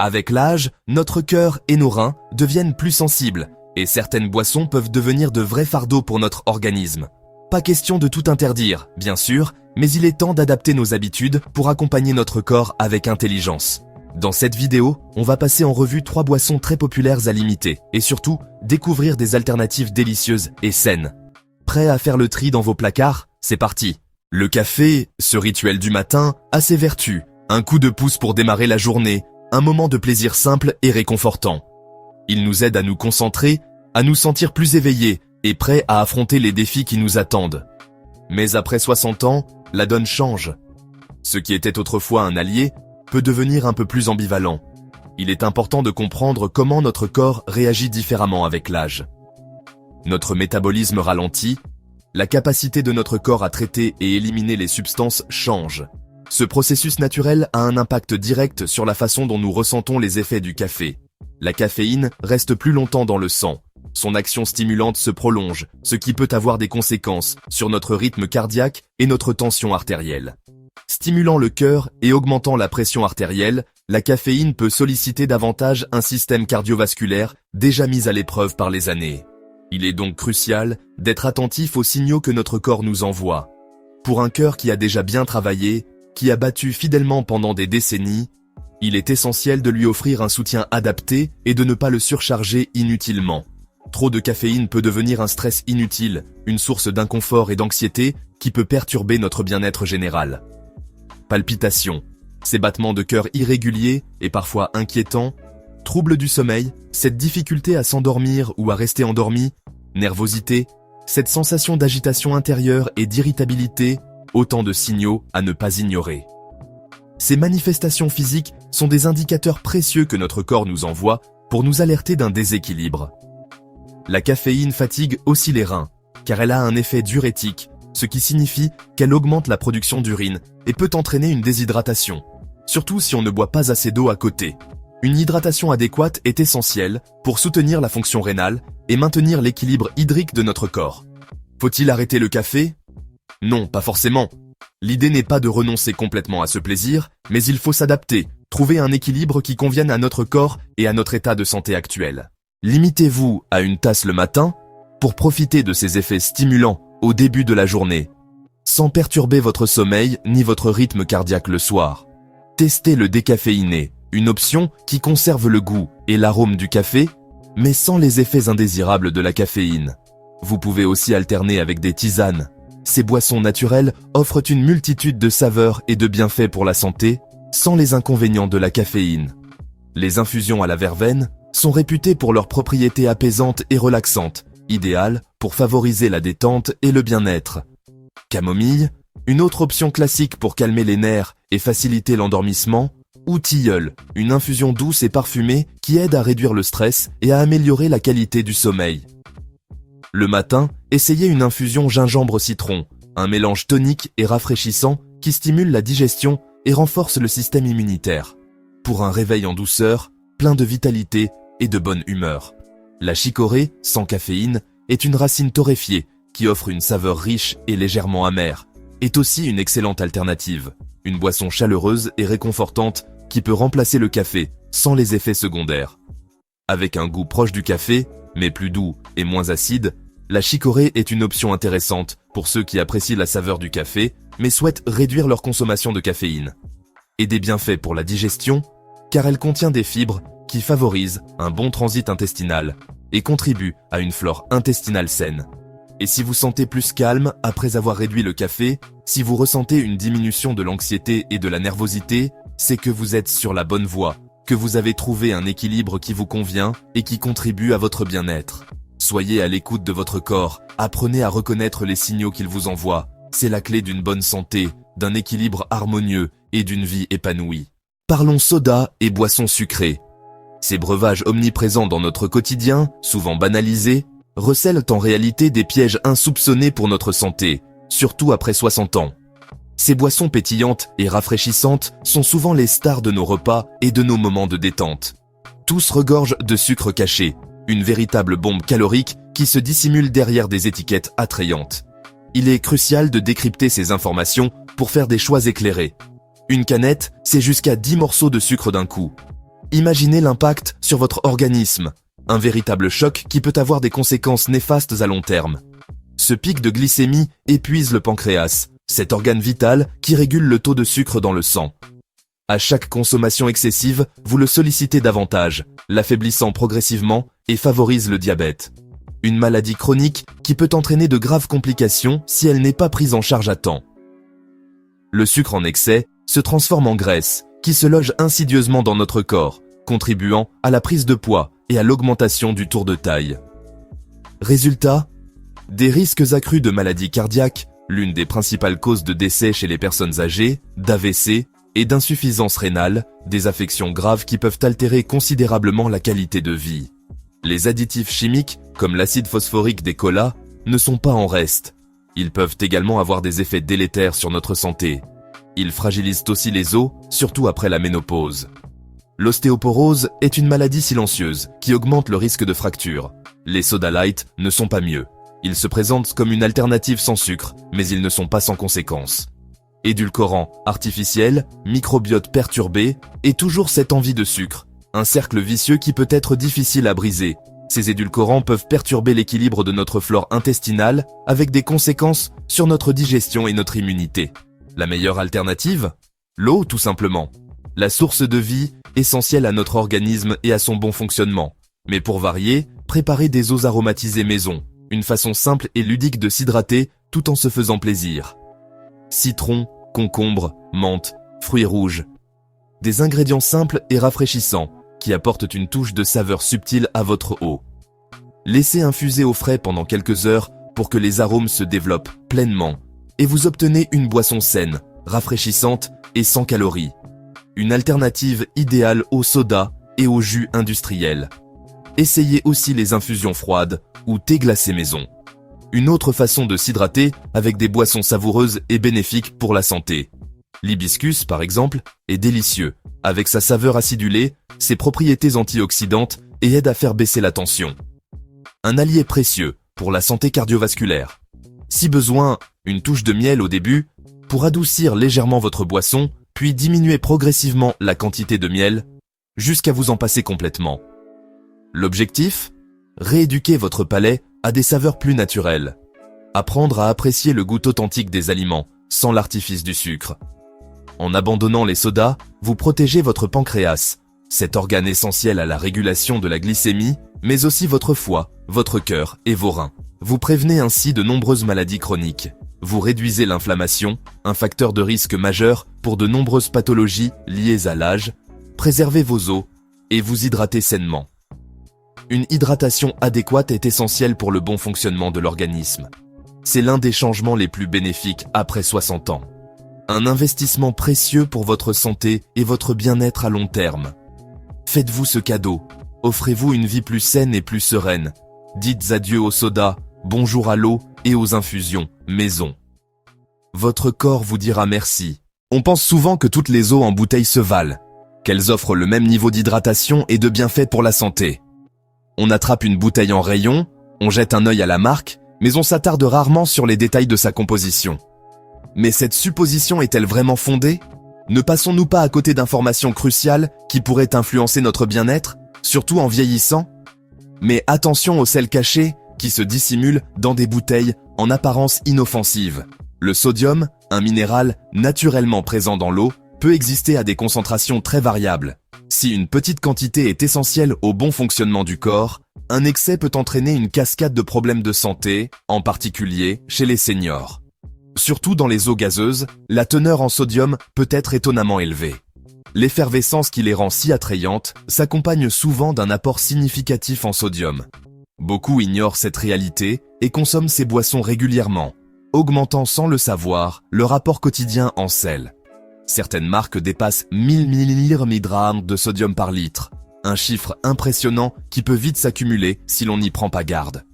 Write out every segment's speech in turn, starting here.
Avec l'âge, notre cœur et nos reins deviennent plus sensibles, et certaines boissons peuvent devenir de vrais fardeaux pour notre organisme. Pas question de tout interdire, bien sûr, mais il est temps d'adapter nos habitudes pour accompagner notre corps avec intelligence. Dans cette vidéo, on va passer en revue 3 boissons très populaires à limiter, et surtout, découvrir des alternatives délicieuses et saines. Prêt à faire le tri dans vos placards? C'est parti! Le café, ce rituel du matin, a ses vertus. Un coup de pouce pour démarrer la journée, un moment de plaisir simple et réconfortant. Il nous aide à nous concentrer, à nous sentir plus éveillés et prêts à affronter les défis qui nous attendent. Mais après 60 ans, la donne change. Ce qui était autrefois un allié peut devenir un peu plus ambivalent. Il est important de comprendre comment notre corps réagit différemment avec l'âge. Notre métabolisme ralentit, la capacité de notre corps à traiter et éliminer les substances change. Ce processus naturel a un impact direct sur la façon dont nous ressentons les effets du café. La caféine reste plus longtemps dans le sang. Son action stimulante se prolonge, ce qui peut avoir des conséquences sur notre rythme cardiaque et notre tension artérielle. Stimulant le cœur et augmentant la pression artérielle, la caféine peut solliciter davantage un système cardiovasculaire déjà mis à l'épreuve par les années. Il est donc crucial d'être attentif aux signaux que notre corps nous envoie. Pour un cœur qui a déjà bien travaillé, qui a battu fidèlement pendant des décennies, il est essentiel de lui offrir un soutien adapté et de ne pas le surcharger inutilement. Trop de caféine peut devenir un stress inutile, une source d'inconfort et d'anxiété qui peut perturber notre bien-être général. Palpitations, ces battements de cœur irréguliers et parfois inquiétants, troubles du sommeil, cette difficulté à s'endormir ou à rester endormi, nervosité, cette sensation d'agitation intérieure et d'irritabilité, autant de signaux à ne pas ignorer. Ces manifestations physiques sont des indicateurs précieux que notre corps nous envoie pour nous alerter d'un déséquilibre. La caféine fatigue aussi les reins, car elle a un effet diurétique, ce qui signifie qu'elle augmente la production d'urine et peut entraîner une déshydratation, surtout si on ne boit pas assez d'eau à côté. Une hydratation adéquate est essentielle pour soutenir la fonction rénale et maintenir l'équilibre hydrique de notre corps. Faut-il arrêter le café? Non, pas forcément. L'idée n'est pas de renoncer complètement à ce plaisir, mais il faut s'adapter, trouver un équilibre qui convienne à notre corps et à notre état de santé actuel. Limitez-vous à une tasse le matin pour profiter de ces effets stimulants au début de la journée, sans perturber votre sommeil ni votre rythme cardiaque le soir. Testez le décaféiné, une option qui conserve le goût et l'arôme du café, mais sans les effets indésirables de la caféine. Vous pouvez aussi alterner avec des tisanes. Ces boissons naturelles offrent une multitude de saveurs et de bienfaits pour la santé, sans les inconvénients de la caféine. Les infusions à la verveine sont réputées pour leurs propriétés apaisantes et relaxantes, idéales pour favoriser la détente et le bien-être. Camomille, une autre option classique pour calmer les nerfs et faciliter l'endormissement, ou tilleul, une infusion douce et parfumée qui aide à réduire le stress et à améliorer la qualité du sommeil. Le matin, essayez une infusion gingembre-citron, un mélange tonique et rafraîchissant qui stimule la digestion et renforce le système immunitaire. Pour un réveil en douceur, plein de vitalité et de bonne humeur. La chicorée, sans caféine, est une racine torréfiée qui offre une saveur riche et légèrement amère, est aussi une excellente alternative, une boisson chaleureuse et réconfortante qui peut remplacer le café sans les effets secondaires. Avec un goût proche du café, mais plus doux et moins acide, la chicorée est une option intéressante pour ceux qui apprécient la saveur du café, mais souhaitent réduire leur consommation de caféine. Et des bienfaits pour la digestion, car elle contient des fibres qui favorisent un bon transit intestinal et contribuent à une flore intestinale saine. Et si vous sentez plus calme après avoir réduit le café, si vous ressentez une diminution de l'anxiété et de la nervosité, c'est que vous êtes sur la bonne voie, que vous avez trouvé un équilibre qui vous convient et qui contribue à votre bien-être. Soyez à l'écoute de votre corps, apprenez à reconnaître les signaux qu'il vous envoie. C'est la clé d'une bonne santé, d'un équilibre harmonieux et d'une vie épanouie. Parlons soda et boissons sucrées. Ces breuvages omniprésents dans notre quotidien, souvent banalisés, recèlent en réalité des pièges insoupçonnés pour notre santé, surtout après 60 ans. Ces boissons pétillantes et rafraîchissantes sont souvent les stars de nos repas et de nos moments de détente. Tous regorgent de sucre caché, une véritable bombe calorique qui se dissimule derrière des étiquettes attrayantes. Il est crucial de décrypter ces informations pour faire des choix éclairés. Une canette, c'est jusqu'à 10 morceaux de sucre d'un coup. Imaginez l'impact sur votre organisme, un véritable choc qui peut avoir des conséquences néfastes à long terme. Ce pic de glycémie épuise le pancréas, cet organe vital qui régule le taux de sucre dans le sang. À chaque consommation excessive, vous le sollicitez davantage, l'affaiblissant progressivement et favorise le diabète. Une maladie chronique qui peut entraîner de graves complications si elle n'est pas prise en charge à temps. Le sucre en excès se transforme en graisse, qui se loge insidieusement dans notre corps, contribuant à la prise de poids et à l'augmentation du tour de taille. Résultat, des risques accrus de maladies cardiaques, l'une des principales causes de décès chez les personnes âgées, d'AVC et d'insuffisance rénale, des affections graves qui peuvent altérer considérablement la qualité de vie. Les additifs chimiques, comme l'acide phosphorique des colas, ne sont pas en reste. Ils peuvent également avoir des effets délétères sur notre santé. Ils fragilisent aussi les os, surtout après la ménopause. L'ostéoporose est une maladie silencieuse qui augmente le risque de fracture. Les soda light ne sont pas mieux. Ils se présentent comme une alternative sans sucre, mais ils ne sont pas sans conséquences. Édulcorants artificiels, microbiote perturbé et toujours cette envie de sucre. Un cercle vicieux qui peut être difficile à briser. Ces édulcorants peuvent perturber l'équilibre de notre flore intestinale avec des conséquences sur notre digestion et notre immunité. La meilleure alternative ? L'eau, tout simplement. La source de vie, essentielle à notre organisme et à son bon fonctionnement. Mais pour varier, préparez des eaux aromatisées maison. Une façon simple et ludique de s'hydrater tout en se faisant plaisir. Citron, concombre, menthe, fruits rouges. Des ingrédients simples et rafraîchissants qui apportent une touche de saveur subtile à votre eau. Laissez infuser au frais pendant quelques heures pour que les arômes se développent pleinement et vous obtenez une boisson saine, rafraîchissante et sans calories. Une alternative idéale au soda et au jus industriel. Essayez aussi les infusions froides ou thé glacé maison. Une autre façon de s'hydrater avec des boissons savoureuses et bénéfiques pour la santé. L'hibiscus, par exemple, est délicieux, avec sa saveur acidulée, ses propriétés antioxydantes et aide à faire baisser la tension. Un allié précieux pour la santé cardiovasculaire. Si besoin, une touche de miel au début pour adoucir légèrement votre boisson, puis diminuer progressivement la quantité de miel jusqu'à vous en passer complètement. L'objectif ? Rééduquer votre palais à des saveurs plus naturelles. Apprendre à apprécier le goût authentique des aliments, sans l'artifice du sucre. En abandonnant les sodas, vous protégez votre pancréas, cet organe essentiel à la régulation de la glycémie, mais aussi votre foie, votre cœur et vos reins. Vous prévenez ainsi de nombreuses maladies chroniques. Vous réduisez l'inflammation, un facteur de risque majeur pour de nombreuses pathologies liées à l'âge, préservez vos os et vous hydratez sainement. Une hydratation adéquate est essentielle pour le bon fonctionnement de l'organisme. C'est l'un des changements les plus bénéfiques après 60 ans. Un investissement précieux pour votre santé et votre bien-être à long terme. Faites-vous ce cadeau. Offrez-vous une vie plus saine et plus sereine. Dites adieu au soda, bonjour à l'eau et aux infusions, maison. Votre corps vous dira merci. On pense souvent que toutes les eaux en bouteille se valent, qu'elles offrent le même niveau d'hydratation et de bienfaits pour la santé. On attrape une bouteille en rayon, on jette un œil à la marque, mais on s'attarde rarement sur les détails de sa composition. Mais cette supposition est-elle vraiment fondée ? Ne passons-nous pas à côté d'informations cruciales qui pourraient influencer notre bien-être, surtout en vieillissant ? Mais attention aux sels cachés qui se dissimulent dans des bouteilles en apparence inoffensives. Le sodium, un minéral naturellement présent dans l'eau, peut exister à des concentrations très variables. Si une petite quantité est essentielle au bon fonctionnement du corps, un excès peut entraîner une cascade de problèmes de santé, en particulier chez les seniors. Surtout dans les eaux gazeuses, la teneur en sodium peut être étonnamment élevée. L'effervescence qui les rend si attrayantes s'accompagne souvent d'un apport significatif en sodium. Beaucoup ignorent cette réalité et consomment ces boissons régulièrement, augmentant sans le savoir leur apport quotidien en sel. Certaines marques dépassent 1000 mg de sodium par litre, un chiffre impressionnant qui peut vite s'accumuler si l'on n'y prend pas garde.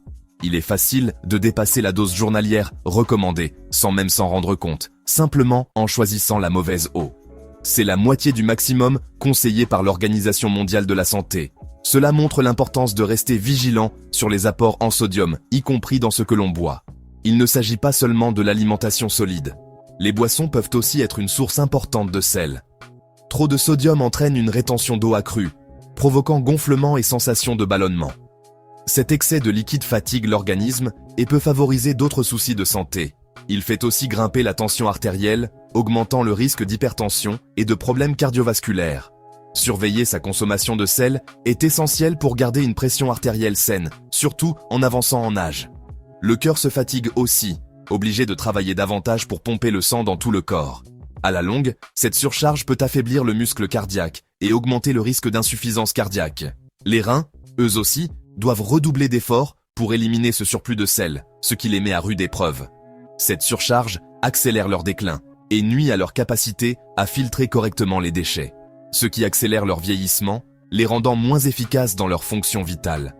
Il est facile de dépasser la dose journalière recommandée, sans même s'en rendre compte, simplement en choisissant la mauvaise eau. C'est la moitié du maximum conseillé par l'Organisation mondiale de la santé. Cela montre l'importance de rester vigilant sur les apports en sodium, y compris dans ce que l'on boit. Il ne s'agit pas seulement de l'alimentation solide. Les boissons peuvent aussi être une source importante de sel. Trop de sodium entraîne une rétention d'eau accrue, provoquant gonflement et sensation de ballonnement. Cet excès de liquide fatigue l'organisme et peut favoriser d'autres soucis de santé. Il fait aussi grimper la tension artérielle, augmentant le risque d'hypertension et de problèmes cardiovasculaires. Surveiller sa consommation de sel est essentiel pour garder une pression artérielle saine, surtout en avançant en âge. Le cœur se fatigue aussi, obligé de travailler davantage pour pomper le sang dans tout le corps. À la longue, cette surcharge peut affaiblir le muscle cardiaque et augmenter le risque d'insuffisance cardiaque. Les reins, eux aussi, doivent redoubler d'efforts pour éliminer ce surplus de sel, ce qui les met à rude épreuve. Cette surcharge accélère leur déclin et nuit à leur capacité à filtrer correctement les déchets, ce qui accélère leur vieillissement, les rendant moins efficaces dans leurs fonctions vitales.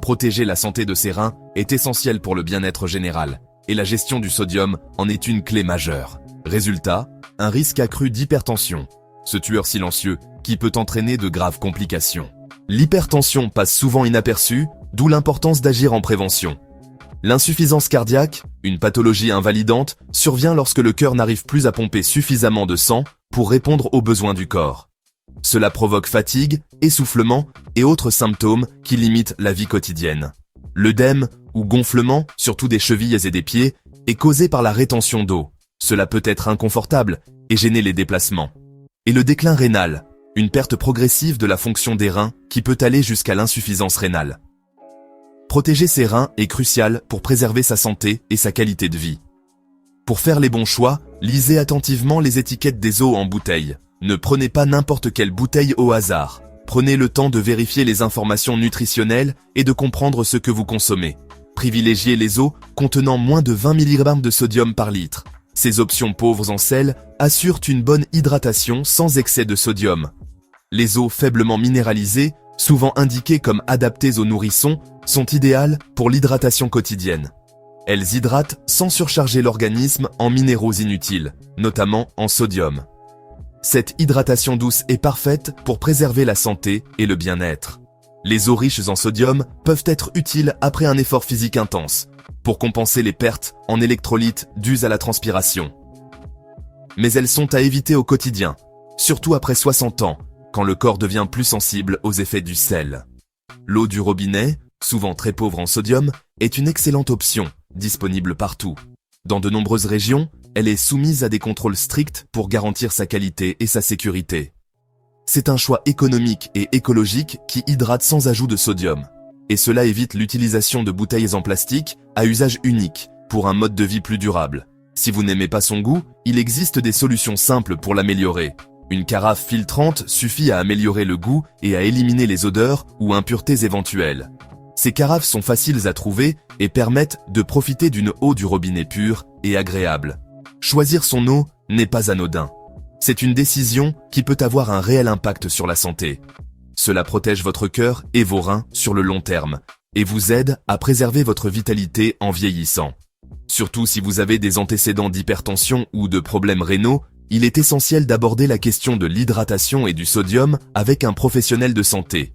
Protéger la santé de ces reins est essentiel pour le bien-être général, et la gestion du sodium en est une clé majeure. Résultat, un risque accru d'hypertension, ce tueur silencieux qui peut entraîner de graves complications. L'hypertension passe souvent inaperçue, d'où l'importance d'agir en prévention. L'insuffisance cardiaque, une pathologie invalidante, survient lorsque le cœur n'arrive plus à pomper suffisamment de sang pour répondre aux besoins du corps. Cela provoque fatigue, essoufflement et autres symptômes qui limitent la vie quotidienne. L'œdème, ou gonflement, surtout des chevilles et des pieds, est causé par la rétention d'eau. Cela peut être inconfortable et gêner les déplacements. Et le déclin rénal, une perte progressive de la fonction des reins qui peut aller jusqu'à l'insuffisance rénale. Protéger ses reins est crucial pour préserver sa santé et sa qualité de vie. Pour faire les bons choix, lisez attentivement les étiquettes des eaux en bouteille. Ne prenez pas n'importe quelle bouteille au hasard. Prenez le temps de vérifier les informations nutritionnelles et de comprendre ce que vous consommez. Privilégiez les eaux contenant moins de 20 mg de sodium par litre. Ces options pauvres en sel assurent une bonne hydratation sans excès de sodium. Les eaux faiblement minéralisées, souvent indiquées comme adaptées aux nourrissons, sont idéales pour l'hydratation quotidienne. Elles hydratent sans surcharger l'organisme en minéraux inutiles, notamment en sodium. Cette hydratation douce est parfaite pour préserver la santé et le bien-être. Les eaux riches en sodium peuvent être utiles après un effort physique intense, pour compenser les pertes en électrolytes dues à la transpiration. Mais elles sont à éviter au quotidien, surtout après 60 ans, quand le corps devient plus sensible aux effets du sel. L'eau du robinet, souvent très pauvre en sodium, est une excellente option, disponible partout. Dans de nombreuses régions, elle est soumise à des contrôles stricts pour garantir sa qualité et sa sécurité. C'est un choix économique et écologique qui hydrate sans ajout de sodium. Et cela évite l'utilisation de bouteilles en plastique à usage unique pour un mode de vie plus durable. Si vous n'aimez pas son goût, il existe des solutions simples pour l'améliorer. Une carafe filtrante suffit à améliorer le goût et à éliminer les odeurs ou impuretés éventuelles. Ces carafes sont faciles à trouver et permettent de profiter d'une eau du robinet pure et agréable. Choisir son eau n'est pas anodin. C'est une décision qui peut avoir un réel impact sur la santé. Cela protège votre cœur et vos reins sur le long terme et vous aide à préserver votre vitalité en vieillissant. Surtout si vous avez des antécédents d'hypertension ou de problèmes rénaux, il est essentiel d'aborder la question de l'hydratation et du sodium avec un professionnel de santé.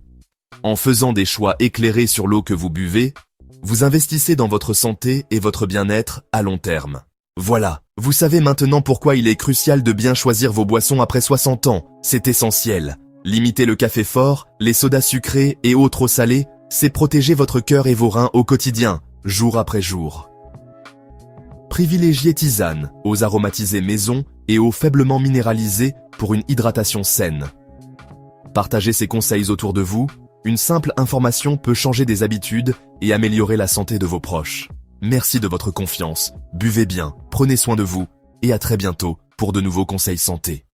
En faisant des choix éclairés sur l'eau que vous buvez, vous investissez dans votre santé et votre bien-être à long terme. Voilà, vous savez maintenant pourquoi il est crucial de bien choisir vos boissons après 60 ans, c'est essentiel. Limiter le café fort, les sodas sucrés et eau trop salée, c'est protéger votre cœur et vos reins au quotidien, jour après jour. Privilégiez tisane, eaux aromatisées maison et eau faiblement minéralisée pour une hydratation saine. Partagez ces conseils autour de vous, une simple information peut changer des habitudes et améliorer la santé de vos proches. Merci de votre confiance, buvez bien, prenez soin de vous et à très bientôt pour de nouveaux conseils santé.